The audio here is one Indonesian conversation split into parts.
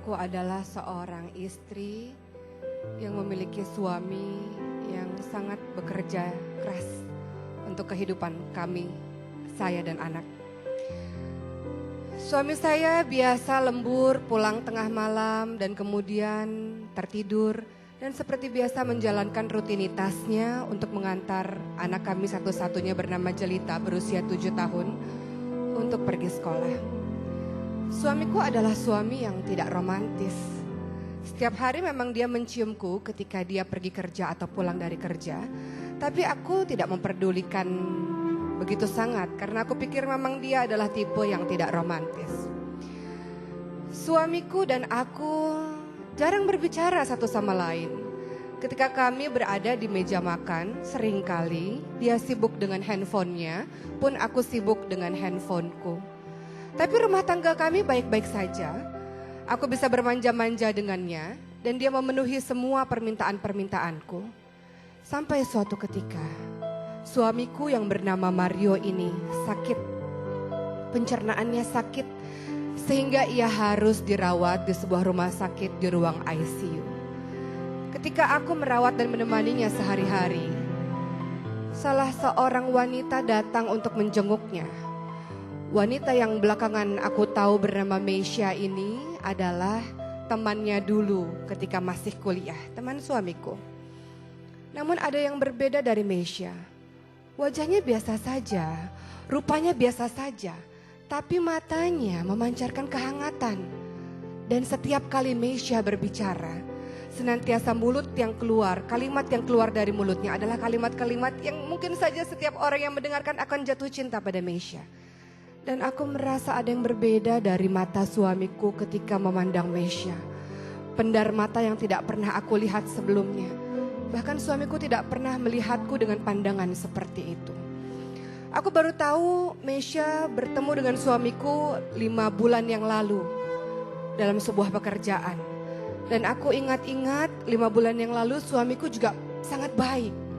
Aku adalah seorang istri yang memiliki suami yang sangat bekerja keras untuk kehidupan kami, saya dan anak. Suami saya biasa lembur pulang tengah malam dan kemudian tertidur dan seperti biasa menjalankan rutinitasnya untuk mengantar anak kami satu-satunya bernama Jelita berusia 7 tahun untuk pergi sekolah. Suamiku adalah suami yang tidak romantis. Setiap hari memang dia menciumku ketika dia pergi kerja atau pulang dari kerja. Tapi aku tidak memperdulikan begitu sangat karena aku pikir memang dia adalah tipe yang tidak romantis. Suamiku dan aku jarang berbicara satu sama lain. Ketika kami berada di meja makan, seringkali dia sibuk dengan handphonenya, pun aku sibuk dengan handphoneku. Tapi rumah tangga kami baik-baik saja. Aku bisa bermanja-manja dengannya dan dia memenuhi semua permintaan-permintaanku. Sampai suatu ketika, suamiku yang bernama Mario ini sakit. Pencernaannya sakit sehingga ia harus dirawat di sebuah rumah sakit di ruang ICU. Ketika aku merawat dan menemaninya sehari-hari, salah seorang wanita datang untuk menjenguknya. Wanita yang belakangan aku tahu bernama Meisha ini adalah temannya dulu ketika masih kuliah, teman suamiku. Namun ada yang berbeda dari Meisha. Wajahnya biasa saja, rupanya biasa saja, tapi matanya memancarkan kehangatan. Dan setiap kali Meisha berbicara, senantiasa mulut yang keluar, kalimat yang keluar dari mulutnya adalah kalimat-kalimat yang mungkin saja setiap orang yang mendengarkan akan jatuh cinta pada Meisha. Dan aku merasa ada yang berbeda dari mata suamiku ketika memandang Meisha. Pendar mata yang tidak pernah aku lihat sebelumnya. Bahkan suamiku tidak pernah melihatku dengan pandangan seperti itu. Aku baru tahu Meisha bertemu dengan suamiku 5 bulan yang lalu dalam sebuah pekerjaan. Dan aku ingat-ingat 5 bulan yang lalu suamiku juga sangat baik.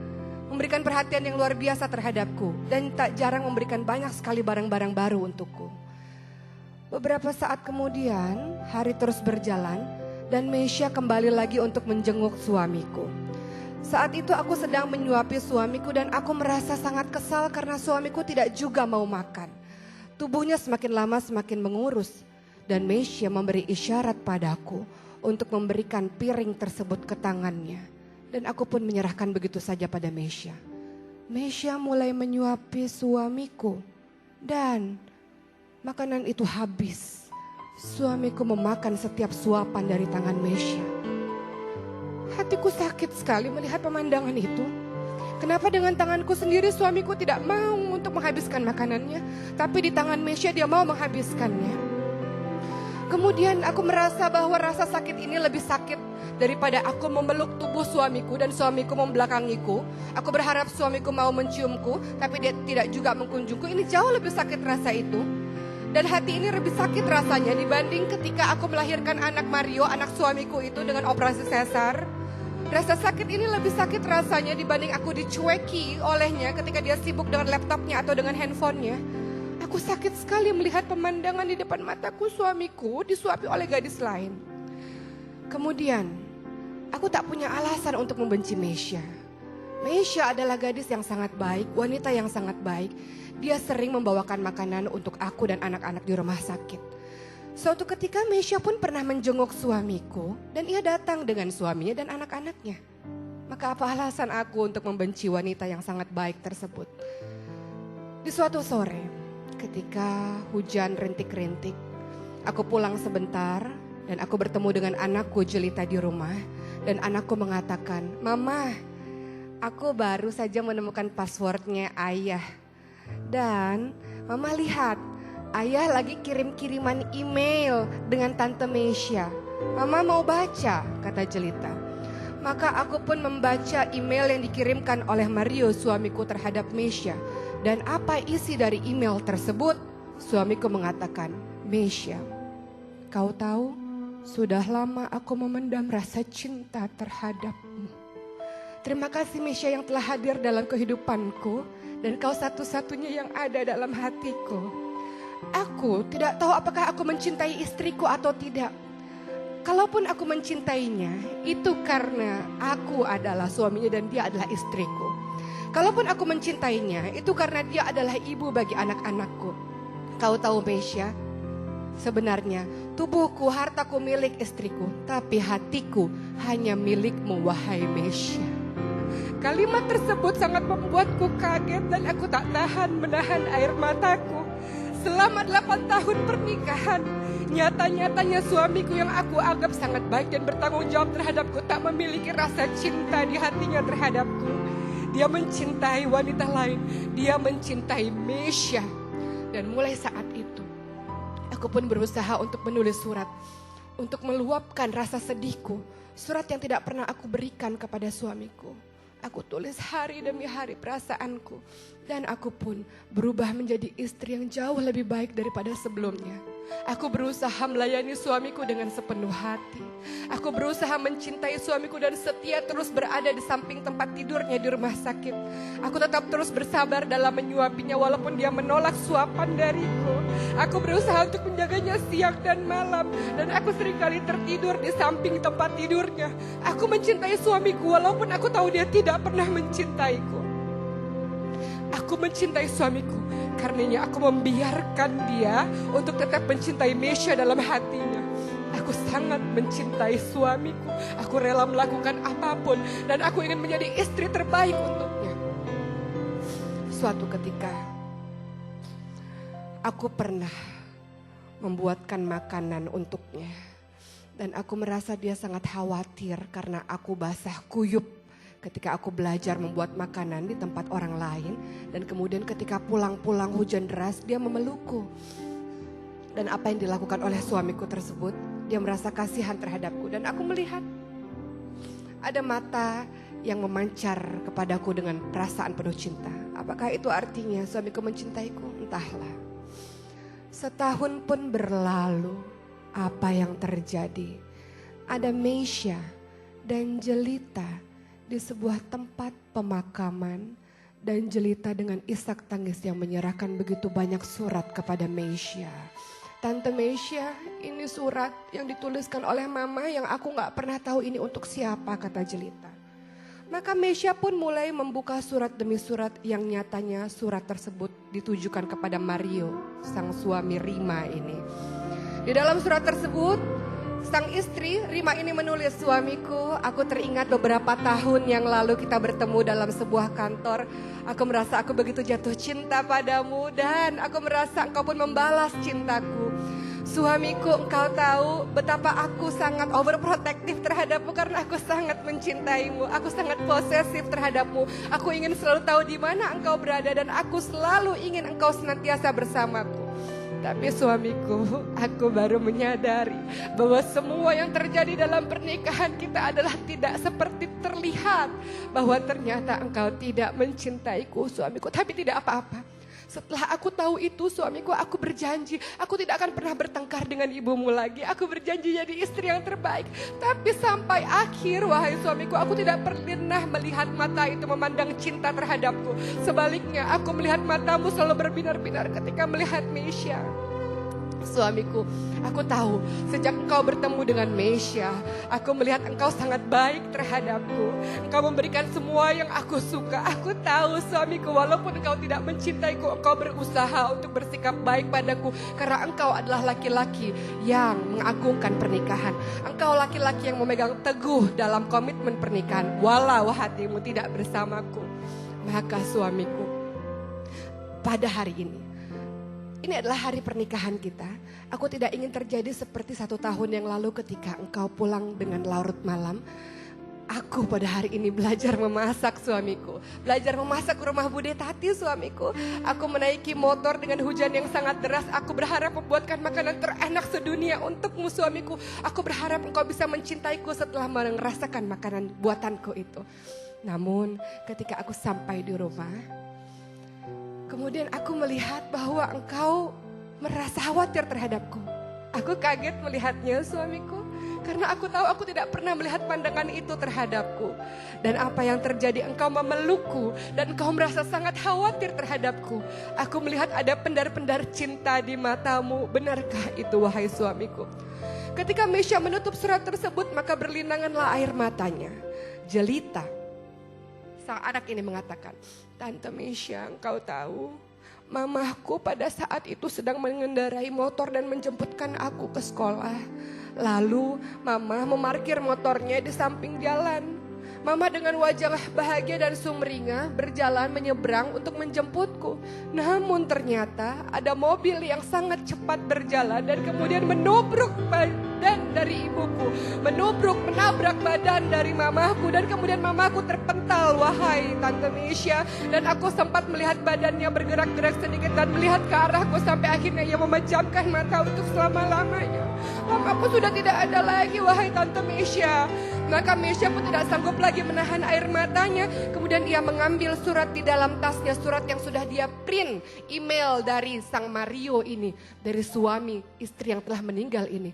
Memberikan perhatian yang luar biasa terhadapku. Dan tak jarang memberikan banyak sekali barang-barang baru untukku. Beberapa saat kemudian hari terus berjalan. Dan Meisha kembali lagi untuk menjenguk suamiku. Saat itu aku sedang menyuapi suamiku dan aku merasa sangat kesal karena suamiku tidak juga mau makan. Tubuhnya semakin lama semakin mengurus. Dan Meisha memberi isyarat padaku untuk memberikan piring tersebut ke tangannya. Dan aku pun menyerahkan begitu saja pada Meisha. Meisha mulai menyuapi suamiku. Dan makanan itu habis. Suamiku memakan setiap suapan dari tangan Meisha. Hatiku sakit sekali melihat pemandangan itu. Kenapa dengan tanganku sendiri suamiku tidak mau untuk menghabiskan makanannya. Tapi di tangan Meisha dia mau menghabiskannya. Kemudian aku merasa bahwa rasa sakit ini lebih sakit daripada aku memeluk tubuh suamiku dan suamiku membelakangiku. Aku berharap suamiku mau menciumku, tapi dia tidak juga mengunjungku. Ini jauh lebih sakit rasa itu. Dan hati ini lebih sakit rasanya dibanding ketika aku melahirkan anak Mario, anak suamiku itu dengan operasi sesar. Rasa sakit ini lebih sakit rasanya dibanding aku dicueki olehnya ketika dia sibuk dengan laptopnya atau dengan handphonenya. Aku sakit sekali melihat pemandangan di depan mataku suamiku disuapi oleh gadis lain. Kemudian, aku tak punya alasan untuk membenci Meisha. Meisha adalah gadis yang sangat baik, wanita yang sangat baik. Dia sering membawakan makanan untuk aku dan anak-anak di rumah sakit. Suatu ketika Meisha pun pernah menjenguk suamiku dan ia datang dengan suaminya dan anak-anaknya. Maka apa alasan aku untuk membenci wanita yang sangat baik tersebut? Di suatu sore, ketika hujan rintik-rintik, aku pulang sebentar dan aku bertemu dengan anakku Jelita di rumah. Dan anakku mengatakan, "Mama, aku baru saja menemukan passwordnya ayah. Dan mama lihat, ayah lagi kirim-kiriman email dengan Tante Meisha. Mama mau baca," kata Jelita. Maka aku pun membaca email yang dikirimkan oleh Mario suamiku terhadap Meisha. Dan apa isi dari email tersebut? Suamiku mengatakan, "Meisha, kau tahu sudah lama aku memendam rasa cinta terhadapmu. Terima kasih Meisha yang telah hadir dalam kehidupanku. Dan kau satu-satunya yang ada dalam hatiku. Aku tidak tahu apakah aku mencintai istriku atau tidak. Kalaupun aku mencintainya, itu karena aku adalah suaminya dan dia adalah istriku. Kalaupun aku mencintainya, itu karena dia adalah ibu bagi anak-anakku. Kau tahu Mesya, sebenarnya tubuhku, hartaku milik istriku, tapi hatiku hanya milikmu wahai Mesya. Kalimat tersebut sangat membuatku kaget dan aku tak tahan menahan air mataku. Selama 8 tahun pernikahan, nyata-nyatanya suamiku yang aku anggap sangat baik dan bertanggung jawab terhadapku tak memiliki rasa cinta di hatinya terhadapku. Dia mencintai wanita lain, dia mencintai Mesya. Dan mulai saat itu, aku pun berusaha untuk menulis surat, untuk meluapkan rasa sedihku. Surat yang tidak pernah aku berikan kepada suamiku. Aku tulis hari demi hari perasaanku. Dan aku pun berubah menjadi istri yang jauh lebih baik daripada sebelumnya. Aku berusaha melayani suamiku dengan sepenuh hati. Aku berusaha mencintai suamiku dan setia terus berada di samping tempat tidurnya di rumah sakit. Aku tetap terus bersabar dalam menyuapinya walaupun dia menolak suapan dariku. Aku berusaha untuk menjaganya siang dan malam. Dan aku seringkali tertidur di samping tempat tidurnya. Aku mencintai suamiku walaupun aku tahu dia tidak pernah mencintaiku. Aku mencintai suamiku, karenanya aku membiarkan dia untuk tetap mencintai Mesya dalam hatinya. Aku sangat mencintai suamiku, aku rela melakukan apapun dan aku ingin menjadi istri terbaik untuknya. Suatu ketika, aku pernah membuatkan makanan untuknya. Dan aku merasa dia sangat khawatir karena aku basah kuyup ketika aku belajar membuat makanan di tempat orang lain. Dan kemudian ketika pulang-pulang hujan deras, dia memelukku. Dan apa yang dilakukan oleh suamiku tersebut, dia merasa kasihan terhadapku. Dan aku melihat ada mata yang memancar kepadaku dengan perasaan penuh cinta. Apakah itu artinya suamiku mencintaiku? Entahlah. Setahun pun berlalu, apa yang terjadi? Ada Mesya dan Jelita di sebuah tempat pemakaman, dan Jelita dengan isak tangis yang menyerahkan begitu banyak surat kepada Mesya. Tante Mesya, ini surat yang dituliskan oleh mama yang aku gak pernah tahu ini untuk siapa, kata Jelita. Maka Mesya pun mulai membuka surat demi surat yang nyatanya surat tersebut ditujukan kepada Mario, sang suami Rima ini. Di dalam surat tersebut, sang istri Rima ini menulis, suamiku, aku teringat beberapa tahun yang lalu kita bertemu dalam sebuah kantor. Aku merasa aku begitu jatuh cinta padamu dan aku merasa engkau pun membalas cintaku. Suamiku, engkau tahu betapa aku sangat overprotective terhadapmu karena aku sangat mencintaimu. Aku sangat posesif terhadapmu. Aku ingin selalu tahu di mana engkau berada dan aku selalu ingin engkau senantiasa bersamaku. Tapi suamiku, aku baru menyadari bahwa semua yang terjadi dalam pernikahan kita adalah tidak seperti terlihat. Bahwa ternyata engkau tidak mencintaiku, suamiku, tapi tidak apa-apa. Setelah aku tahu itu, suamiku, aku berjanji aku tidak akan pernah bertengkar dengan ibumu lagi. Aku berjanji jadi istri yang terbaik. Tapi sampai akhir, wahai suamiku, aku tidak pernah melihat mata itu memandang cinta terhadapku. Sebaliknya, aku melihat matamu selalu berbinar-binar ketika melihat Mesya. Suamiku, aku tahu sejak engkau bertemu dengan Mesya, aku melihat engkau sangat baik terhadapku. Engkau memberikan semua yang aku suka. Aku tahu suamiku, walaupun engkau tidak mencintaiku, engkau berusaha untuk bersikap baik padaku. Karena engkau adalah laki-laki yang mengagungkan pernikahan. Engkau laki-laki yang memegang teguh dalam komitmen pernikahan, walau hatimu tidak bersamaku. Maka suamiku, pada hari ini adalah hari pernikahan kita. Aku tidak ingin terjadi seperti 1 tahun yang lalu ketika engkau pulang dengan larut malam. Aku pada hari ini belajar memasak, suamiku. Belajar memasak rumah Bude Tati, suamiku. Aku menaiki motor dengan hujan yang sangat deras. Aku berharap membuatkan makanan terenak sedunia untukmu, suamiku. Aku berharap engkau bisa mencintaiku setelah merasakan makanan buatanku itu. Namun ketika aku sampai di rumah, kemudian aku melihat bahwa engkau merasa khawatir terhadapku. Aku kaget melihatnya, suamiku. Karena aku tahu aku tidak pernah melihat pandangan itu terhadapku. Dan apa yang terjadi, engkau memelukku dan engkau merasa sangat khawatir terhadapku. Aku melihat ada pendar-pendar cinta di matamu. Benarkah itu, wahai suamiku? Ketika Mesya menutup surat tersebut, maka berlinanganlah air matanya. Jelita, sang anak ini mengatakan, Tante Mesya, engkau tahu, mamahku pada saat itu sedang mengendarai motor dan menjemputkan aku ke sekolah. Lalu mama memarkir motornya di samping jalan. Mama dengan wajah bahagia dan sumringah berjalan menyeberang untuk menjemputku. Namun ternyata ada mobil yang sangat cepat berjalan dan kemudian menubruk badan dari ibuku. Menabrak badan dari mamaku dan kemudian mamaku terpental, wahai Tante Mesya. Dan aku sempat melihat badannya bergerak-gerak sedikit dan melihat ke arahku sampai akhirnya ia memejamkan mata untuk selama-lamanya. Mamaku sudah tidak ada lagi, wahai Tante Mesya. Maka Mesya pun tidak sanggup lagi menahan air matanya. Kemudian ia mengambil surat di dalam tasnya, surat yang sudah dia print, email dari sang Mario ini, dari suami istri yang telah meninggal ini.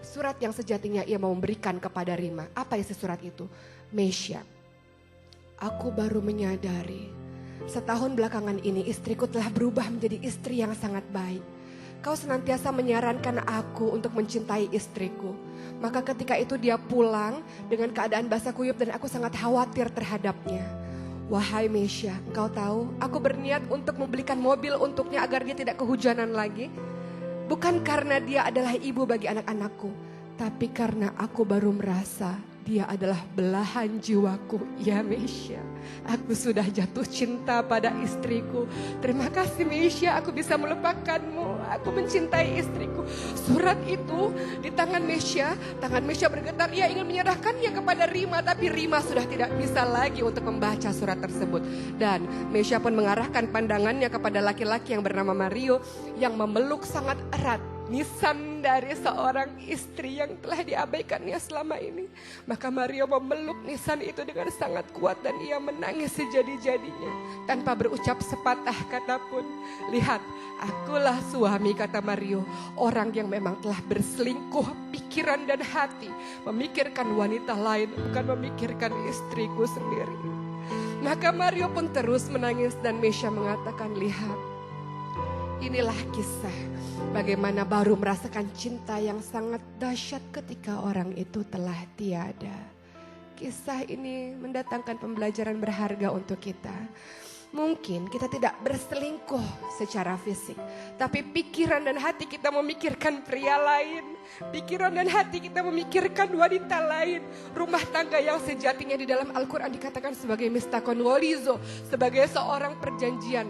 Surat yang sejatinya ia mau memberikan kepada Rima. Apa isi surat itu? Mesya, aku baru menyadari setahun belakangan ini istriku telah berubah menjadi istri yang sangat baik. Kau senantiasa menyarankan aku untuk mencintai istriku. Maka ketika itu dia pulang dengan keadaan basah kuyup dan aku sangat khawatir terhadapnya. Wahai Mesya, engkau tahu aku berniat untuk membelikan mobil untuknya agar dia tidak kehujanan lagi. Bukan karena dia adalah ibu bagi anak-anakku, tapi karena aku baru merasa dia adalah belahan jiwaku. Ya Mesya, aku sudah jatuh cinta pada istriku. Terima kasih Mesya, aku bisa melupakanmu. Aku mencintai istriku. Surat itu di tangan Mesya bergetar. Ia ingin menyerahkannya kepada Rima, tapi Rima sudah tidak bisa lagi untuk membaca surat tersebut. Dan Mesya pun mengarahkan pandangannya kepada laki-laki yang bernama Mario yang memeluk sangat erat nisan dari seorang istri yang telah diabaikannya selama ini. Maka Mario memeluk nisan itu dengan sangat kuat dan ia menangis sejadi-jadinya tanpa berucap sepatah kata pun. Lihat, akulah suami, kata Mario, orang yang memang telah berselingkuh pikiran dan hati, memikirkan wanita lain, bukan memikirkan istriku sendiri. Maka Mario pun terus menangis dan Mesya mengatakan, lihat, inilah kisah bagaimana baru merasakan cinta yang sangat dahsyat ketika orang itu telah tiada. Kisah ini mendatangkan pembelajaran berharga untuk kita. Mungkin kita tidak berselingkuh secara fisik, tapi pikiran dan hati kita memikirkan pria lain. Pikiran dan hati kita memikirkan wanita lain. Rumah tangga yang sejatinya di dalam Al-Quran dikatakan sebagai mistakon walizo, sebagai seorang perjanjian,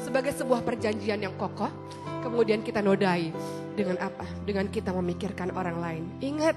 sebagai sebuah perjanjian yang kokoh. Kemudian kita nodai dengan apa? Dengan kita memikirkan orang lain. Ingat,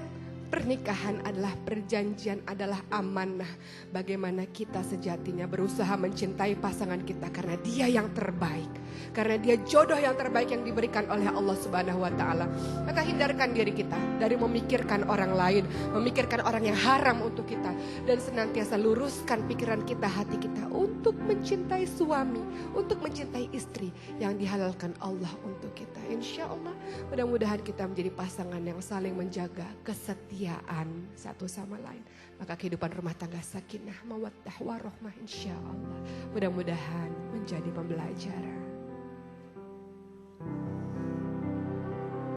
pernikahan adalah perjanjian, adalah amanah. Bagaimana kita sejatinya berusaha mencintai pasangan kita karena dia yang terbaik. Karena dia jodoh yang terbaik yang diberikan oleh Allah Subhanahu wa Ta'ala. Maka hindarkan diri kita dari memikirkan orang lain, memikirkan orang yang haram untuk kita. Dan senantiasa luruskan pikiran kita, hati kita untuk mencintai suami, untuk mencintai istri yang dihalalkan Allah untuk kita. Insya Allah mudah-mudahan kita menjadi pasangan yang saling menjaga kesetiaan satu sama lain. Maka kehidupan rumah tangga sakinah, mawaddah, warahmah insya Allah mudah-mudahan menjadi pembelajaran.